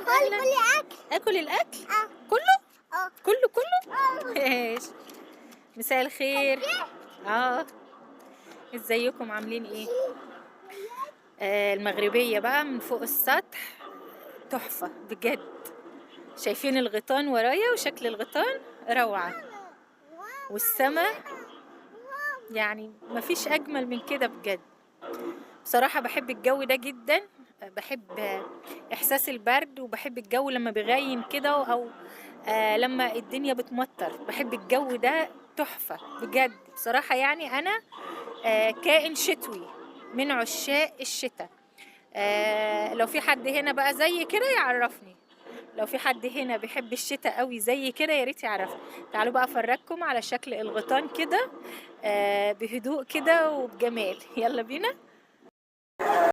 اهلا. اكل الاكل كله كله. ماشي. مساء الخير. اه، ازيكم عاملين ايه؟ المغربية بقى من فوق السطح تحفة بجد. شايفين الغيطان ورايا وشكل الغيطان روعة، والسماء يعني مفيش اجمل من كده بجد. بصراحة بحب الجو ده جدا، بحب احساس البرد، وبحب الجو لما بيغيم كده، او لما الدنيا بتمطر. بحب الجو ده تحفة بجد بصراحة. يعني انا كائن شتوي من عشاق الشتاء. لو في حد هنا بقى زي كده يعرفني، لو في حد هنا بيحب الشتاء قوي زي كده يا ريت يعرفني. تعالوا بقى افرجكم على شكل الغيطان كده بهدوء كده وبجمال. يلا بينا.